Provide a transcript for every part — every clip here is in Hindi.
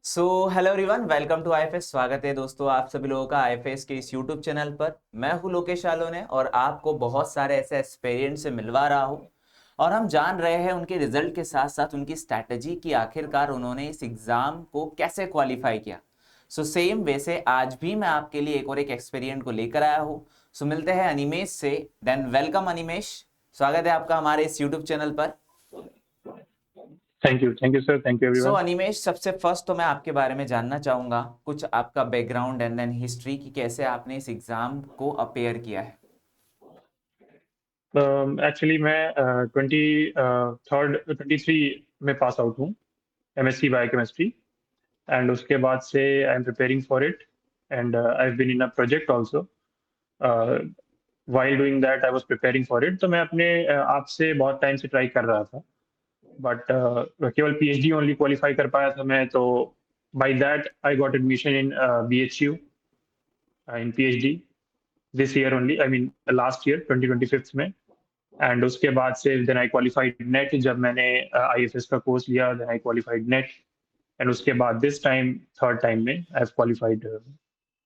So hello everyone, welcome to IFS. स्वागत है दोस्तों आप सभी लोगों का आईएफएस के इस यूट्यूब चैनल पर। मैं हूं लोकेश आलोने और आपको बहुत सारे ऐसे एक्सपीरियंस से मिलवा रहा हूं और हम जान रहे हैं उनके रिजल्ट के साथ साथ उनकी स्ट्रैटेजी की आखिरकार उन्होंने इस एग्जाम को कैसे क्वालिफाई किया। सो सेम वैसे आज भी मैं आपके लिए एक एक्सपेरिमेंट को लेकर आया हूँ। सो मिलते हैं अनिमेश से। देन वेलकम अनिमेश, स्वागत है आपका हमारे इस यूट्यूब चैनल पर। Thank you sir, thank you so everyone. Animesh, सबसे फर्स्ट तो मैं आपके बारे में जानना चाहूंगा कुछ आपका बैकग्राउंड एंड देन हिस्ट्री की, कैसे आपने इस एग्जाम को अपेयर किया है। एक्चुअली मैं 23 में पास आउट हूँ, एमएससी बायोकेमिस्ट्री। एंड उसके बाद से I am preparing for it and I have been in a project also. While doing that I was preparing for it, तो मैं अपने आप से बहुत टाइम से ट्राई कर रहा था, बट केवल पीएचडी ओनली क्वालिफाई कर पाया था मैं। तो by that I got admission in BHU in PhD this year only, I mean last year 2025 में। एंड उसके बाद से देन आई क्वालिफाइड नेट, जब मैंने आईएफएस का कोर्स लिया then I qualified NET. And उसके बाद दिस टाइम थर्ड टाइम में आई हैव क्वालिफाइड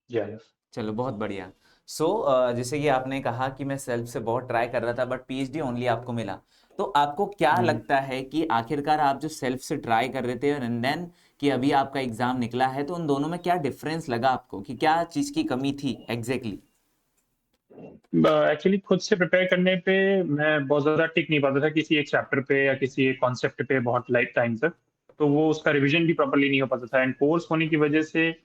जेआरएफ। चलो बहुत बढ़िया। सो जैसे कि आपने कहा कि मैं सेल्फ से बहुत ट्राई कर रहा था बट पीएचडी ओनली आपको मिला, तो आपको क्या लगता है कि आखिरकार आप जो सेल्फ से ट्राई कर रहे थे एंड देन कि अभी आपका एग्जाम निकला है, तो उन दोनों में क्या डिफरेंस लगा आपको, कि क्या चीज की कमी थी एग्जैक्टली? एक्चुअली खुद से प्रिपेयर करने पे मैं बहुत ज़्यादा टिक नहीं पाता था किसी एक चैप्टर पे या किसी एक कॉन्सेप्ट पे बहुत लाइफ टाइम तक। तो वो उसका रिवीजन भी प्रॉपर्ली नहीं हो पाता था, एंड कोर्स होने की वजह से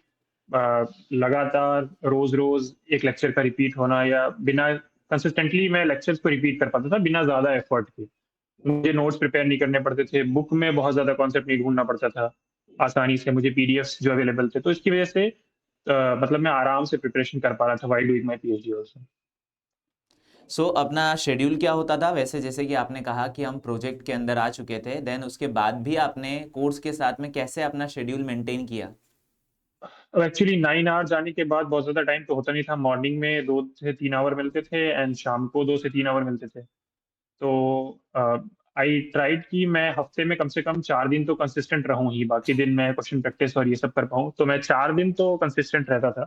लगातार रोज रोज एक लेक्चर का रिपीट होना या बिना कंसिस्टेंटली मैं लेक्चर्स को रिपीट कर पाता था बिना ज़्यादा एफर्ट के। मुझे नोट्स प्रिपेयर नहीं करने पड़ते थे, बुक में बहुत ज़्यादा कॉन्सेप्ट नहीं ढूंढना पड़ता था आसानी से, मुझे पीडीएफ्स जो अवेलेबल थे, तो इसकी वजह से मतलब मैं आराम से प्रिपरेशन कर पा रहा था while doing my PhD also. So अपना शेड्यूल क्या होता था वैसे? जैसे कि आपने कहा कि हम प्रोजेक्ट के अंदर आ चुके थे, देन उसके बाद भी आपने कोर्स के साथ में कैसे अपना शेड्यूल मेंटेन किया? एक्चुअली 9 आवर जाने के बाद बहुत ज़्यादा टाइम तो होता नहीं था। मॉर्निंग में 2 से 3 आवर मिलते थे एंड शाम को 2 से 3 आवर मिलते थे। तो आई ट्राइड कि मैं हफ्ते में कम से कम 4 दिन तो कंसिस्टेंट रहूं ही, बाकी दिन मैं क्वेश्चन प्रैक्टिस और ये सब कर पाऊँ। तो मैं 4 दिन तो कंसिस्टेंट रहता था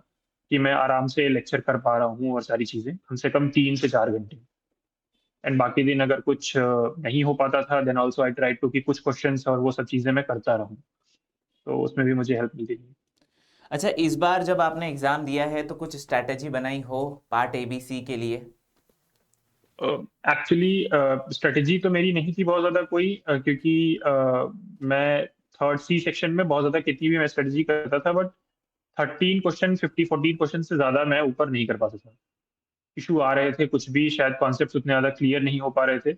कि मैं आराम से लेक्चर कर पा रहा हूँ और सारी चीज़ें कम से कम 3 से 4 घंटे। एंड बाकी दिन अगर कुछ नहीं हो पाता था then also I tried to कि कुछ क्वेश्चंस और वो सब चीज़ें मैं करता रहूँ, तो उसमें भी मुझे हेल्प मिलती थी। अच्छा, इस बार जब आपने एग्जाम दिया है तो कुछ स्ट्रैटेजी बनाई हो पार्ट एबीसी के लिए? एक्चुअली स्ट्रेटजी तो मेरी नहीं थी बहुत ज़्यादा कोई, क्योंकि मैं थर्ड सी सेक्शन में बहुत ज़्यादा कितनी भी मैं स्ट्रेटजी करता था, बट 13 क्वेश्चन 14 क्वेश्चन से ज़्यादा मैं ऊपर नहीं कर पाता था। इशू आ रहे थे, कुछ भी शायद कॉन्सेप्ट उतने ज़्यादा क्लियर नहीं हो पा रहे थे।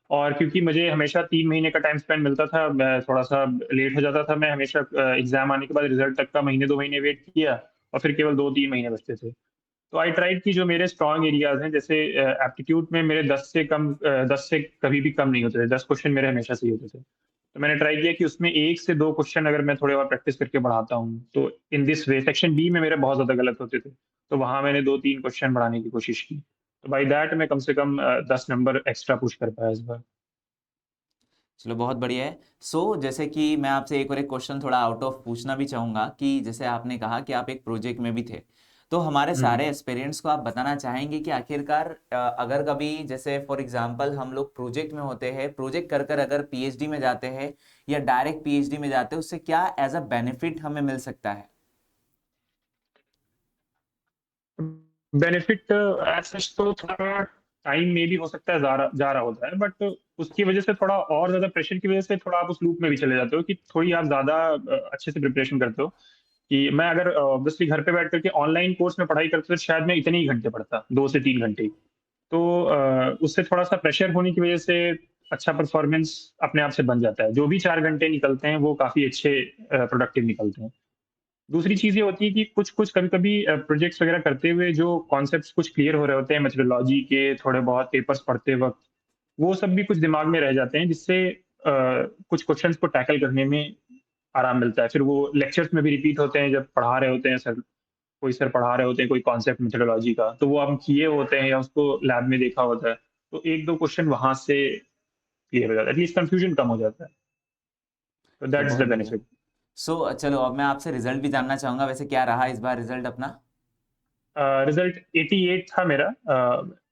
और क्योंकि मुझे हमेशा 3 महीने का टाइम स्पेंड मिलता था, मैं थोड़ा सा लेट हो जाता था। मैं हमेशा एग्जाम आने के बाद रिजल्ट तक का महीने 2 महीने वेट किया और फिर केवल 2-3 महीने बचते थे। तो आई ट्राइड कि जो मेरे स्ट्रॉन्ग एरियाज हैं, जैसे एप्टीट्यूड में मेरे 10 से कभी भी कम नहीं होते थे, 10 क्वेश्चन मेरे हमेशा सही होते थे। तो मैंने ट्राई किया कि उसमें 1 से 2 क्वेश्चन अगर मैं थोड़े और प्रैक्टिस करके बढ़ाता हूँ, तो in this way section B में मेरे बहुत ज़्यादा गलत होते थे, तो वहाँ मैंने 2-3 क्वेश्चन बढ़ाने की कोशिश की। तो बाई दैट मैं कम से कम 10 नंबर एक्स्ट्रा पुश कर पाया इस बार। चलो बहुत बढ़िया है। सो जैसे कि मैं आपसे एक क्वेश्चन थोड़ा आउट ऑफ पूछना भी चाहूंगा कि जैसे आपने कहा कि आप एक प्रोजेक्ट में भी थे, तो हमारे हम्म। सारे एस्पिरेंट्स को आप बताना चाहेंगे कि आखिरकार अगर कभी जैसे फॉर एग्जांपल हम लोग प्रोजेक्ट में होते हैं, प्रोजेक्ट कर कर अगर पीएचडी में जाते हैं या डायरेक्ट पीएचडी में जाते हैं, उससे क्या एज अ बेनिफिट हमें मिल सकता है? बेनिफिट एज सच तो थोड़ा टाइम में भी हो सकता है जा रहा होता है, बट उसकी वजह से थोड़ा और ज्यादा प्रेशर की वजह से थोड़ा आप उस लूप में भी चले जाते हो कि थोड़ी आप ज्यादा अच्छे से प्रिपरेशन करते हो। कि मैं अगर ऑब्वियसली घर पे बैठ करके ऑनलाइन कोर्स में पढ़ाई करता तो शायद मैं इतने ही घंटे पढ़ता, 2 से 3 घंटे ही। तो उससे थोड़ा सा प्रेशर होने की वजह से अच्छा परफॉर्मेंस अपने आप से बन जाता है। जो भी 4 घंटे निकलते हैं वो काफी अच्छे प्रोडक्टिव निकलते हैं। दूसरी चीज़ ये होती है कि कुछ-कुछ कभी-कभी प्रोजेक्ट्स वगैरह करते हुए जो कॉन्सेप्ट्स कुछ क्लियर हो रहे होते हैं मेथोडोलॉजी के, थोड़े बहुत पेपर्स पढ़ते वक़्त, वो सब भी कुछ दिमाग में रह जाते हैं, जिससे कुछ क्वेश्चंस को टैकल करने में आराम मिलता है। फिर वो लेक्चर्स में भी रिपीट होते हैं, जब पढ़ा रहे होते हैं सर, कोई सर पढ़ा रहे होते हैं कोई कॉन्सेप्ट मेथोडोलॉजी का, तो वो हम किए होते हैं या उसको लैब में देखा होता है, तो 1-2 क्वेश्चन वहाँ से क्लियर हो जाता है, एटलीस्ट कन्फ्यूजन कम हो जाता है। तो चलो दैट्स बहुत द बढ़िया। बेनिफिट। सो चलो अब मैं आपसे रिजल्ट भी जानना चाहूंगा, वैसे क्या रहा इस बार रिजल्ट अपना? रिजल्ट 88 था मेरा,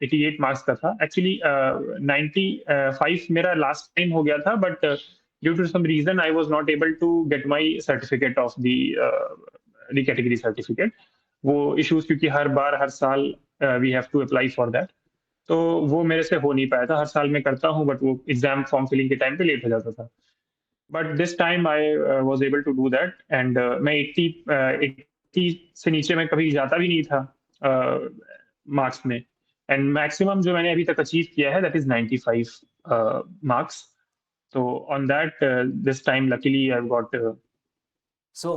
88 मार्क्स का था एक्चुअली। 95 मेरा लास्ट टाइम हो गया था, but due to some reason I was not able to get my certificate of the category certificate. वो इश्यूज क्योंकि हर बार हर साल we have to apply for that, तो वो मेरे से हो नहीं पाया था। हर साल मैं करता हूँ बट वो एग्जाम फॉर्म फिलिंग के टाइम पे लेट हो जाता था। But this time I was able to do that, and मैं 80 से नीचे मैं कभी जाता भी नहीं था मार्क्स में। एंड मैक्सिमम जो मैंने अभी तक अचीव किया है दैट इज 95 मार्क्स। तो on that this time luckily I got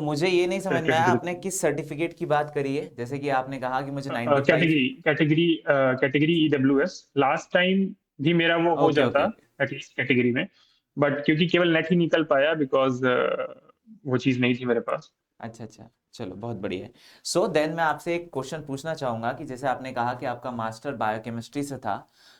मुझे ये नहीं समझ में सेलेक्टेड आया, इनटू आपने किस सर्टिफिकेट की बात करी है? जैसे कि आपने कहा कि मुझे 95। Category category category EWS। Last time भी मेरा वो हो ओके ओके जाता ओके। एटलीस्ट कैटेगरी में, बट क्योंकि केवल नेट ही निकल पाया बिकॉज वो चीज़ नहीं थी मेरे पास। अच्छा अच्छा, चलो बहुत बढ़िया है। देन मैं आपसे एक क्वेश्चन पूछना चाहूंगा कि जैसे आपने कहा कि आपका मास्टर बायोकेमिस्ट्री से था।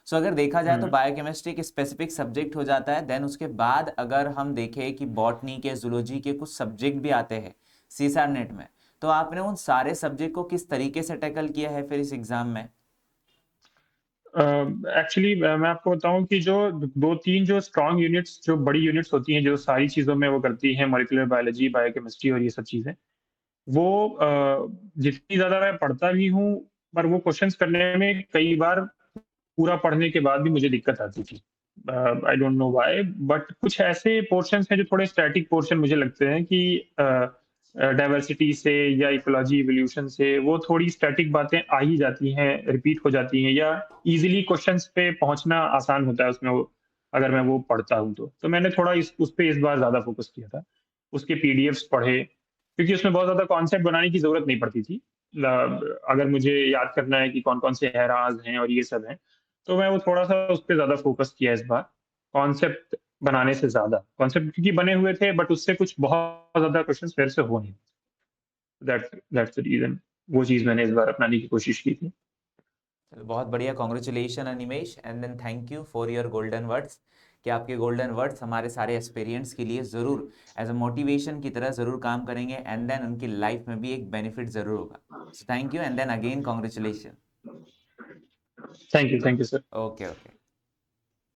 अगर देखा जाए तो हम्म। बायोकेमिस्ट्री एक स्पेसिफिक सब्जेक्ट हो जाता है, देन उसके बाद अगर हम देखें कि बॉटनी के, जूलॉजी के कुछ सब्जेक्ट भी आते हैं सीसार नेट में, तो आपने उन सारे सब्जेक्ट को किस तरीके से टैकल किया है फिर इस एग्जाम में? एक्चुअली मैं आपको बताऊं कि जो दो तीन जो स्ट्रॉन्ग यूनिट्स, जो बड़ी यूनिट्स होती हैं जो सारी चीज़ों में वो करती हैं, मॉलिक्यूलर बायोलॉजी, बायोकेमिस्ट्री और ये सब चीज़ें, वो जितनी ज़्यादा मैं पढ़ता भी हूँ, पर वो क्वेश्चंस करने में कई बार पूरा पढ़ने के बाद भी मुझे दिक्कत आती थी। I don't know why, but कुछ ऐसे पोर्शंस हैं जो थोड़े स्टैटिक पोर्शन मुझे लगते हैं कि डाइवर्सिटी से या इकोलॉजी इवोल्यूशन से वो थोड़ी स्टैटिक बातें आ ही जाती हैं, रिपीट हो जाती हैं, या इजीली क्वेश्चंस पे पहुंचना आसान होता है उसमें वो, अगर मैं वो पढ़ता हूँ तो मैंने थोड़ा उस पे इस बार ज़्यादा फोकस किया था। उसके पीडीएफ्स पढ़े, क्योंकि उसमें बहुत ज़्यादा कॉन्सेप्ट बनाने की ज़रूरत नहीं पड़ती थी। अगर मुझे याद करना है कि कौन-कौन से एराज़ हैं और ये सब हैं, तो मैं वो थोड़ा-सा उस पे ज़्यादा फ़ोकस किया इस बार, कॉन्सेप्ट बनाने से ज़्यादा। कॉन्सेप्ट क्योंकि बने हुए थे बट उससे कुछ बहुत ज़्यादा क्वेश्चन्स मेरे से हो नहीं। That's the reason. वो चीज़ मैंने इस बार अपनाने की कोशिश की थी। चलो बहुत बढ़िया, congratulation Animesh, and then thank you for your golden words. कि आपके गोल्डन वर्ड्स हमारे सारे एस्पिरेंट्स के लिए ज़रूर एज अ मोटिवेशन की तरह ज़रूर काम करेंगे, एंड देन उनकी लाइफ में भी एक बेनिफिट ज़रूर होगा। Thank you and then again congratulation. Thank you sir. Okay okay.